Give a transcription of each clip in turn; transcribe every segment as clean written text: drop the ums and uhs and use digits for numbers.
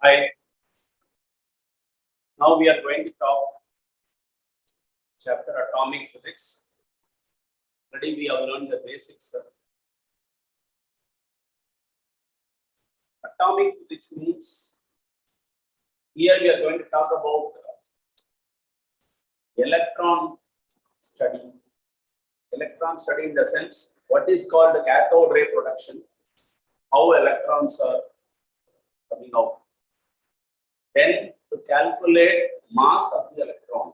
Hi. Now we are going to talk chapter atomic physics. Already we have learned the basics. Atomic physics means here we are going to talk about electron study. Electron study in the sense what is called cathode ray production, how electrons are coming out. Then to calculate mass of the electron.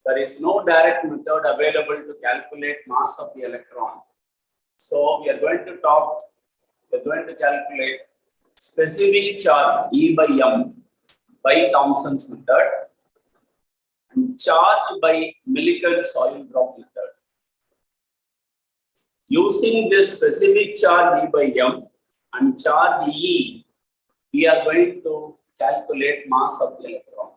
There is no direct method available to calculate mass of the electron. So we are going to calculate specific charge E by M by Thomson's method and charge by Millikan's oil drop method. Using this specific charge E by M and charge E, we are going to calculate mass of the electron.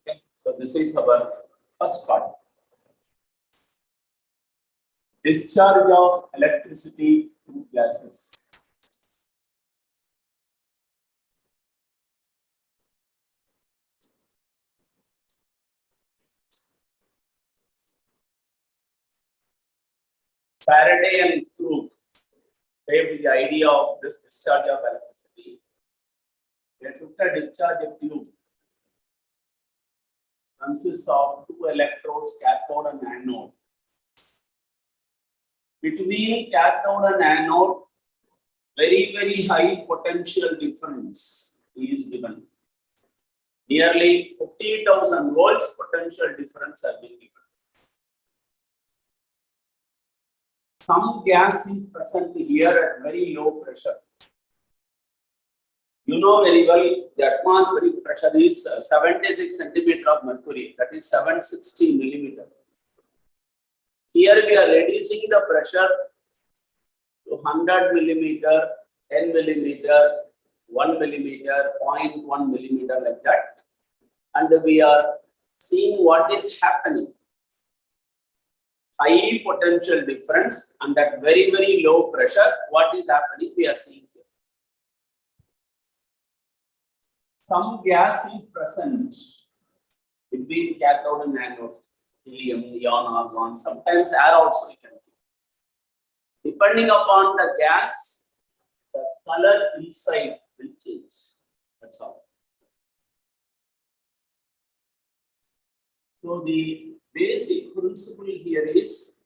Okay, so this is our first part. Discharge of electricity through gases. Faraday and Crook gave the idea of this discharge of electricity. They took a discharge of tube, consists of two electrodes, cathode and anode. Between cathode and anode, very high potential difference is given. Nearly 50,000 volts potential difference has been given. Some gas is present here at very low pressure. You know very well the atmospheric pressure is 76 centimeter of mercury, that is 760 millimeter. Here we are reducing the pressure to 100 millimeter, 10 millimeter, 1 millimeter, 0.1 millimeter like that. And we are seeing what is happening. High potential difference and at very low pressure, what is happening we are seeing here. Some gas is present between cathode and anode, helium, neon, argon, sometimes air also you can keep. Depending upon the gas, the color inside will change. That's all. So the basic principle here is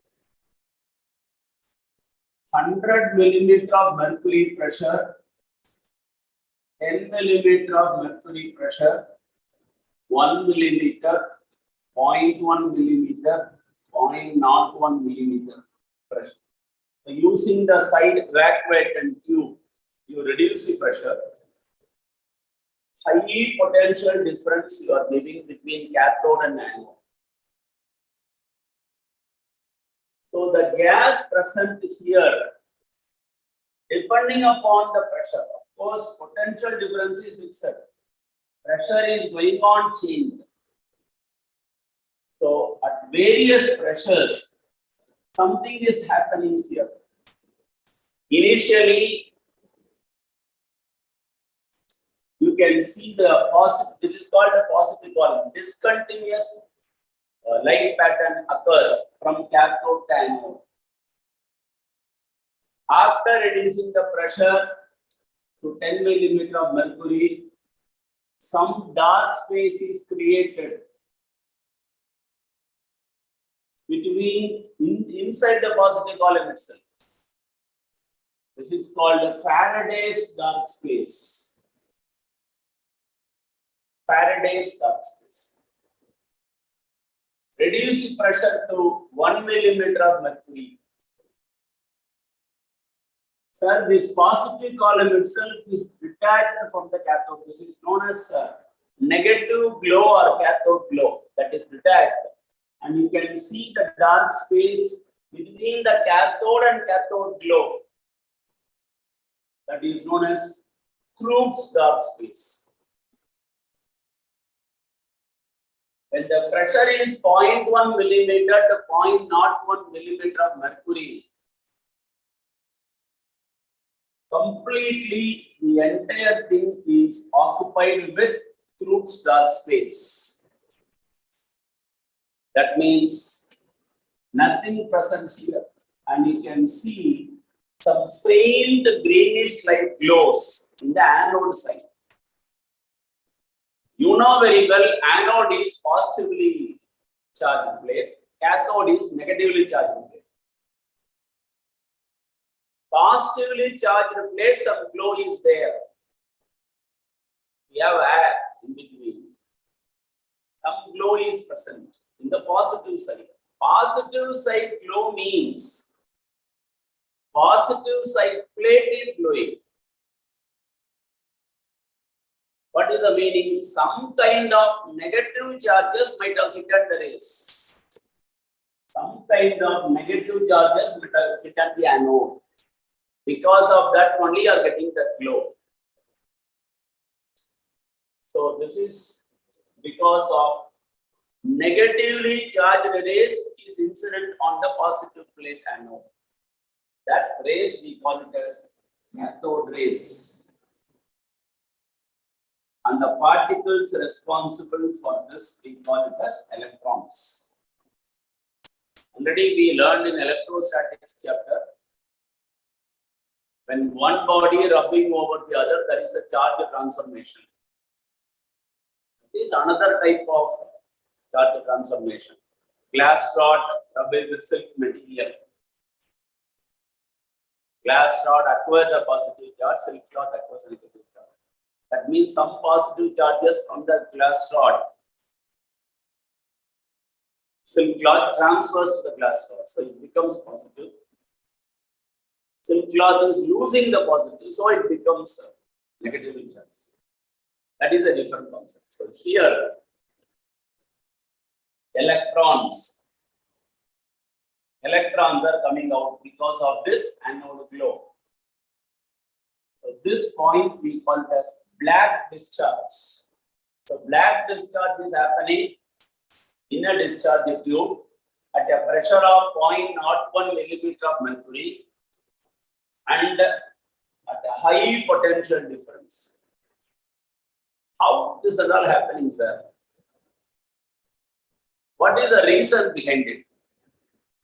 100 millimeter of mercury pressure, 10 millimeter of mercury pressure, 1 millimeter, 0.1 millimeter, 0.01 millimeter pressure. So using the side evacuated tube, you reduce the pressure. High potential difference you are giving between cathode and anode. So the gas present here, depending upon the pressure, of course, potential difference is fixed. Pressure is going on change. So at various pressures, something is happening here. Initially, you can see the positive, this is called a positive column. Discontinuous light pattern occurs from cathode to anode. After reducing the pressure to 10 millimeter of mercury, some dark space is created between inside the positive column itself. This is called a Faraday's dark space. Faraday's dark space. Reduce the pressure to 1 millimeter of mercury. Sir, this positive column itself is detached from the cathode. This is known as negative glow or cathode glow. That is detached. And you can see the dark space between the cathode and cathode glow. That is known as Crookes dark space. When the pressure is 0.1 millimeter to 0.01 millimeter of mercury, completely the entire thing is occupied with Crookes dark space. That means nothing present here, and you can see some faint greenish light glows in the anode side. You know very well, anode is positively charged plate, cathode is negatively charged plate. Positively charged plate, some glow is there. We have air in between. Some glow is present in the positive side. Positive side glow means positive side plate is glowing. What is the meaning? Some kind of negative charges might have hit the rays. Some kind of negative charges might have hit the anode. Because of that only you are getting the glow. So this is because of negatively charged rays which is incident on the positive plate anode. That rays we call it as cathode rays. And the particles responsible for this we call it as electrons. Already we learned in electrostatics chapter, when one body rubbing over the other, there is a charge transformation. This is another type of charge transformation. Glass rod rubbing with silk material. Glass rod acquires a positive charge, silk cloth acquires a negative charge. That means some positive charges from the glass rod, silk cloth transfers to the glass rod, so it becomes positive. Silk cloth is losing the positive, so it becomes negatively charged. That is a different concept. So here, electrons are coming out because of this anode glow. So this point we call it as black discharge. So black discharge is happening in a discharge tube at a pressure of 0.01 millimeter of mercury and at a high potential difference. How this is all happening, sir? What is the reason behind it?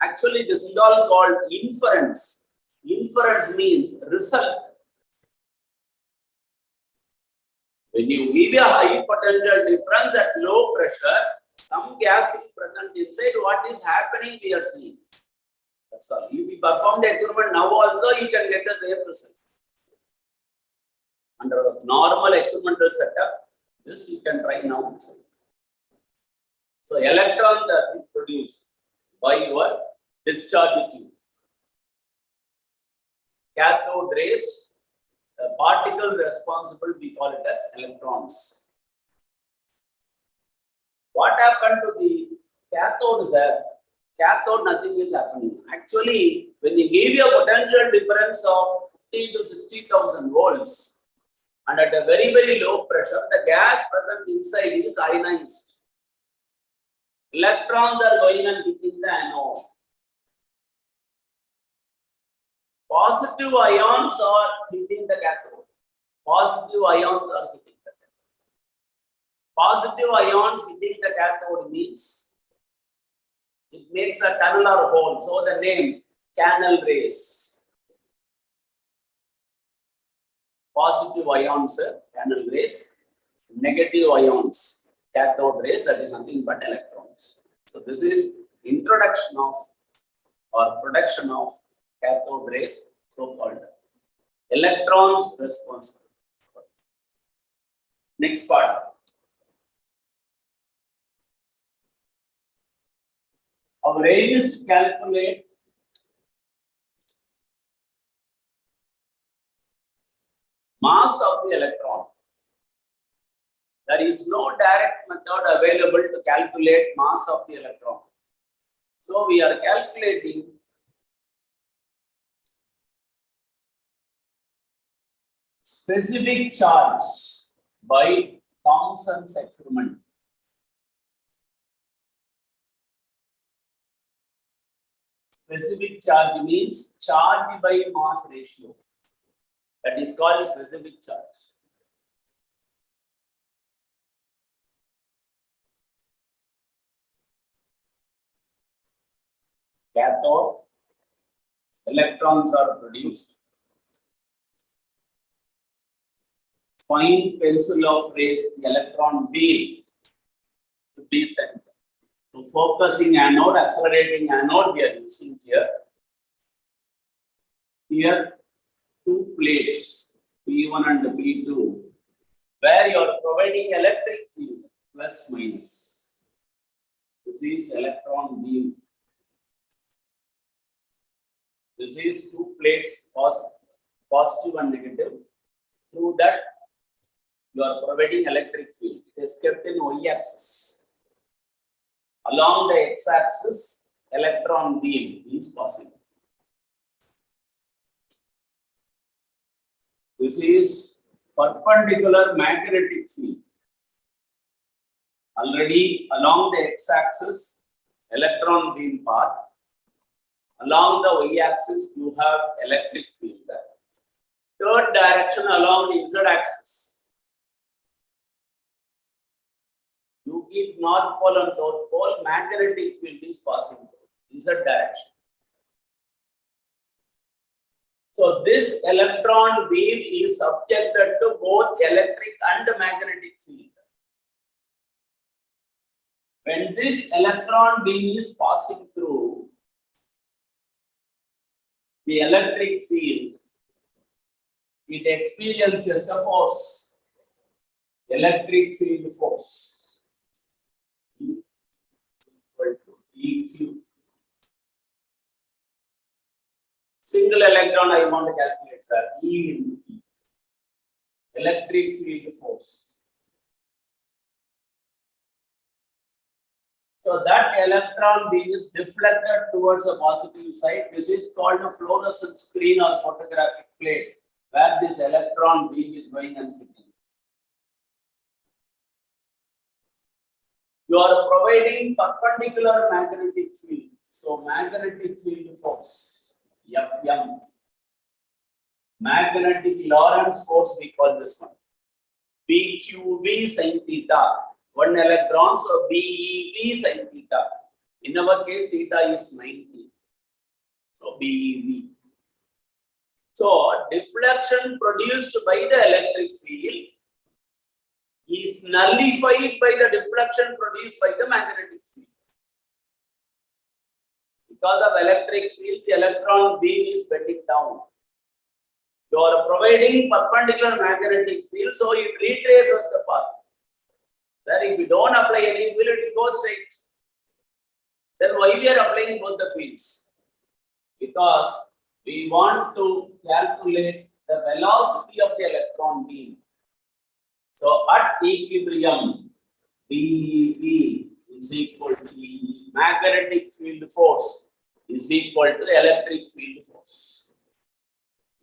Actually, this is all called inference. Inference means result. When you give a high potential difference at low pressure, some gas is present inside. What is happening we are seeing. That's all. If you perform the experiment now also, you can get the same result. Under a normal experimental setup, this you can try now. So electrons are produced by your discharge tube. Cathode rays, the particles responsible, we call it as electrons. What happened to the cathode, sir? Cathode, nothing is happening. Actually, when you give you a potential difference of 50 to 60,000 volts and at a very, very low pressure, the gas present inside is ionized. Electrons are going and hitting the anode. Positive ions are hitting the cathode. Positive ions are hitting the cathode. Positive ions hitting the cathode means it makes a tunnel or hole. So the name canal rays. Positive ions, canal rays. Negative ions, cathode rays. That is nothing but electrons. So this is introduction of or production of cathode rays, so called electrons responsible. Next part. Our aim is to calculate mass of the electron. There is no direct method available to calculate mass of the electron. So we are calculating specific charge by Thomson's experiment. Specific charge means charge by mass ratio. That is called specific charge. Cathode, electrons are produced. Fine pencil of rays, the electron beam to be sent. So focusing anode, accelerating anode we are using here. Here, two plates, P1 and P2, where you are providing electric field, plus minus. This is electron beam. This is two plates, positive and negative. Through that, you are providing electric field. It is kept in y-axis. Along the x-axis, electron beam is passing. This is perpendicular magnetic field. Already along the x-axis, electron beam path. Along the y-axis, you have electric field. Third direction along the z-axis. You keep north pole and south pole, magnetic field is passing through z direction. So this electron beam is subjected to both electric and magnetic field. When this electron beam is passing through the electric field, it experiences a force, electric field force, equal to EQ. Single electron I want to calculate, sir. E into E. Electric field force. So that electron beam is deflected towards the positive side. This is called a fluorescent screen or photographic plate, where this electron beam is going and hitting. You are providing perpendicular magnetic field. So magnetic field force. Fm. Magnetic Lorentz force, we call this one. BQV sin theta. One electron, so BeV sin theta. In our case, theta is 90. So BeV. So deflection produced by the electric field is nullified by the deflection produced by the magnetic field. Because of electric field, the electron beam is bending down. You are providing perpendicular magnetic field, so it retraces the path. Sir, if you don't apply any field, it goes straight. Then why we are applying both the fields? Because we want to calculate the velocity of the electron beam. So at equilibrium, BE is equal to E. Magnetic field force is equal to the electric field force.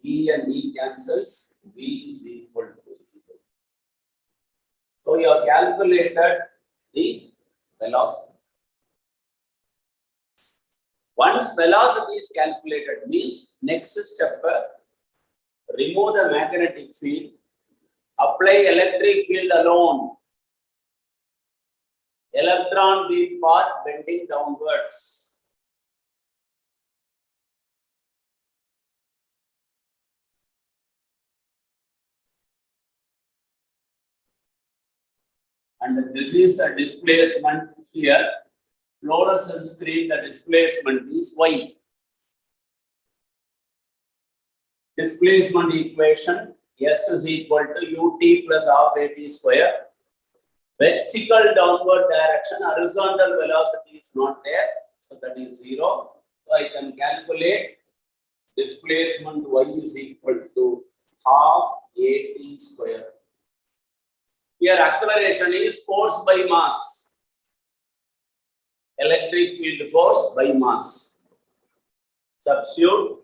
E and E cancels, V is equal to E. So you have calculated the velocity. Once velocity is calculated, means next step, remove the magnetic field, apply electric field alone. Electron beam path bending downwards. And this is the displacement here. Fluorescent screen, the displacement is Y. Displacement equation, S is equal to UT plus half AT square. Vertical downward direction, horizontal velocity is not there, so that is 0. So I can calculate displacement Y is equal to half AT square. Here acceleration is force by mass. Electric field force by mass. Substitute.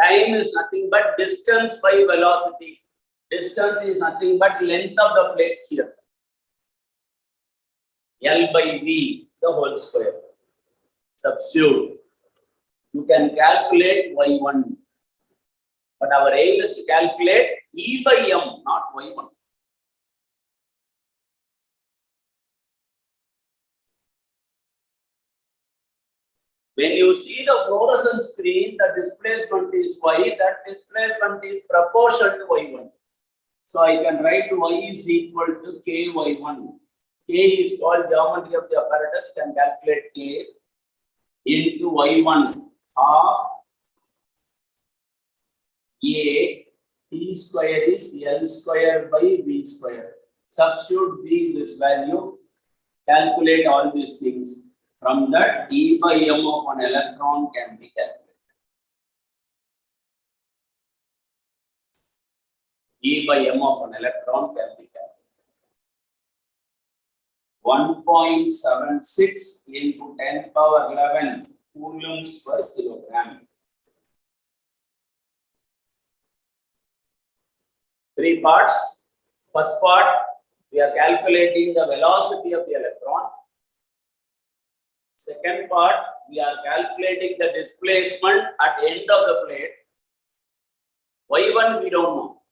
Time is nothing but distance by velocity. Distance is nothing but length of the plate here. L by V, the whole square. Substitute. You can calculate Y1. But our aim is to calculate E by M, not Y1. When you see the fluorescent screen, the displacement is Y, that displacement is proportional to Y1. So I can write Y is equal to KY1. K is called geometry of the apparatus, can calculate K into Y1 half A T square is L square by V square. Substitute B this value, calculate all these things. From that, E by M of an electron can be calculated. E by M of an electron can be calculated. 1.76 into 10 power 11 coulombs per kilogram. 3 parts. First part, we are calculating the velocity of the electron. Second part, we are calculating the displacement at the end of the plate. Y1 we don't know.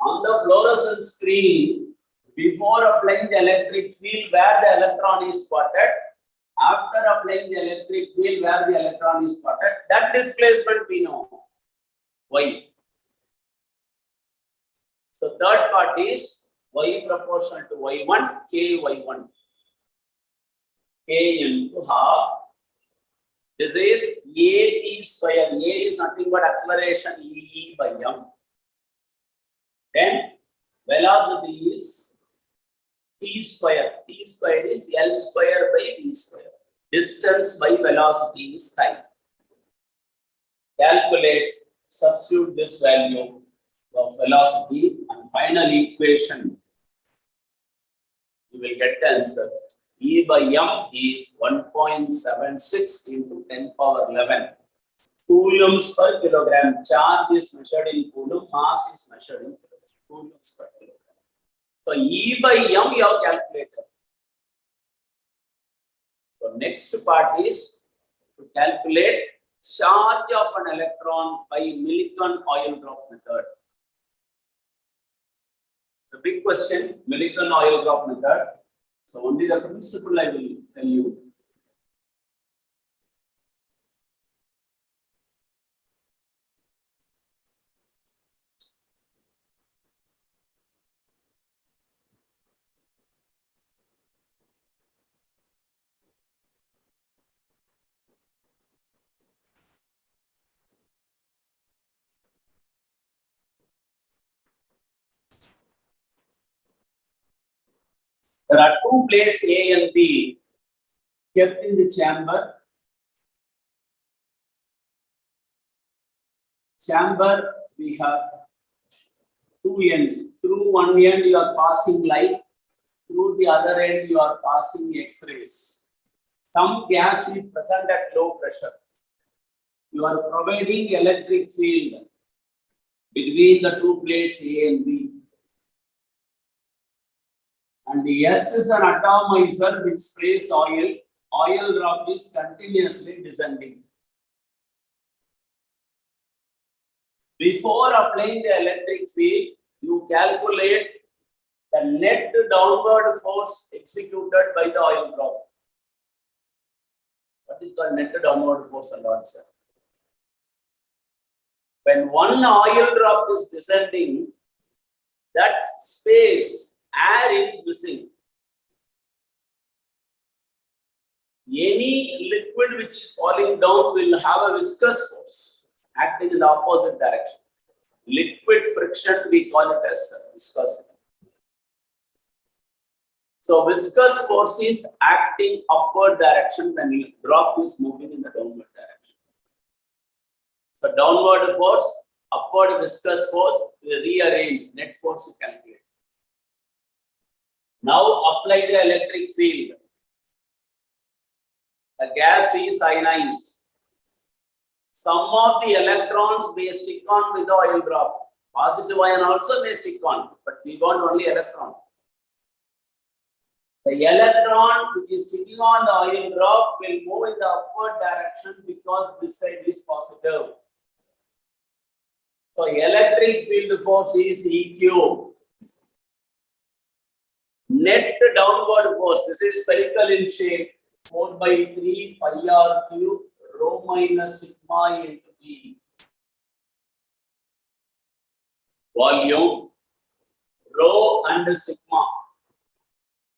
On the fluorescent screen, before applying the electric field where the electron is spotted, after applying the electric field where the electron is spotted, that displacement we know, Y. So third part is Y proportional to Y1, K Y1. K into half. This is AT square. A is nothing but acceleration E by M. Then velocity is T square. T square is L square by V square. Distance by velocity is time. Calculate, substitute this value of velocity and final equation. You will get the answer. E by M is 1.76 into 10 power 11 coulombs per kilogram. Charge is measured in coulomb, mass is measured in coulombs per kilogram. So E by M you have calculated. So next part is to calculate charge of an electron by Millikan oil drop method. The big question, Millikan oil drop method. So only the principle I will tell you. There are two plates A and B kept in the chamber. Chamber, we have two ends. Through one end you are passing light, through the other end you are passing X-rays. Some gas is present at low pressure. You are providing electric field between the two plates A and B. And the S is an atomizer which sprays oil. Oil drop is continuously descending. Before applying the electric field, you calculate the net downward force executed by the oil drop. What is called net downward force and answer? When one oil drop is descending, that space, air is missing. Any liquid which is falling down will have a viscous force acting in the opposite direction. Liquid friction, we call it as viscosity. So viscous force is acting upward direction when the drop is moving in the downward direction. So downward force, upward viscous force, we rearrange, net force you calculate. Now apply the electric field. The gas is ionized. Some of the electrons may stick on with the oil drop. Positive ion also may stick on, but we want only electron. The electron which is sticking on the oil drop will move in the upward direction because this side is positive. So electric field force is EQ. Net downward force, this is spherical in shape, 4 by 3 pi r cube rho minus sigma into G. Volume, rho and sigma.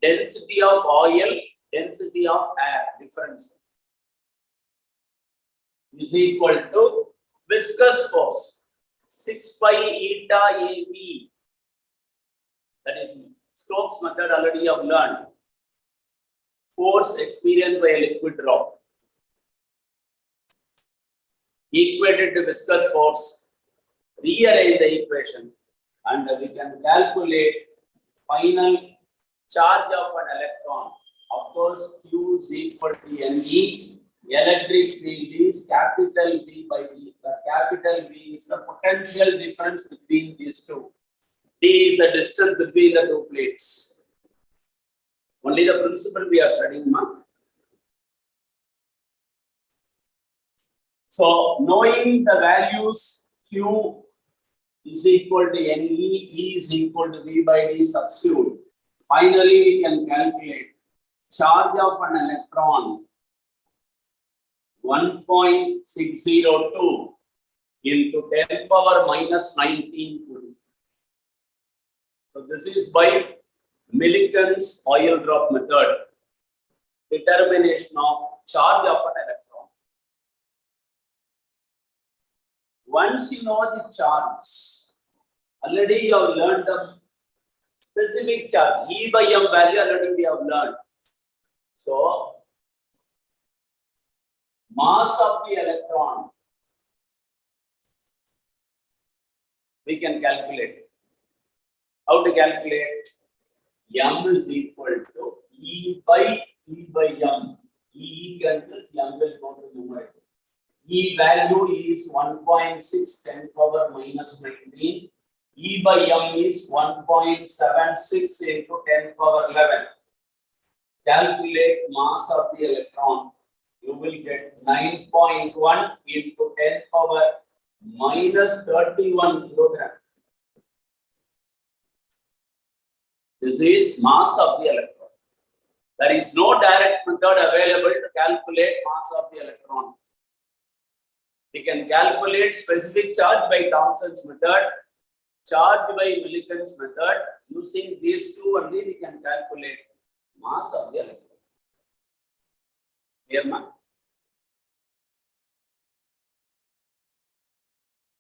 Density of oil, density of air, difference. Is equal to viscous force, 6 pi eta AB. That is Stokes method already have learned. Force experienced by a liquid drop. Equated to viscous force, rearrange the equation, and we can calculate final charge of an electron. Of course, Q is equal to Ne. Electric field is capital V by D. The capital V is the potential difference between these two. D is the distance between the two plates. Only the principle we are studying now. So, knowing the values Q is equal to Ne, E is equal to V by D substitute. Finally, we can calculate charge of an electron 1.602 into 10 power minus 19 Coulomb. So this is by Millikan's oil drop method, determination of charge of an electron. Once you know the charge, already you have learned the specific charge, E by M value already we have learned. So, mass of the electron, we can calculate. How to calculate? M is equal to E by M. E cancels, M will go to numerator. E value is 1.6 10 power minus 19. E by M is 1.76 into 10 power 11. Calculate mass of the electron. You will get 9.1 into 10 power minus 31 kilogram. This is mass of the electron. There is no direct method available to calculate mass of the electron. We can calculate specific charge by Thomson's method, charge by Millikan's method. Using these two only we can calculate mass of the electron. Clear, ma'am?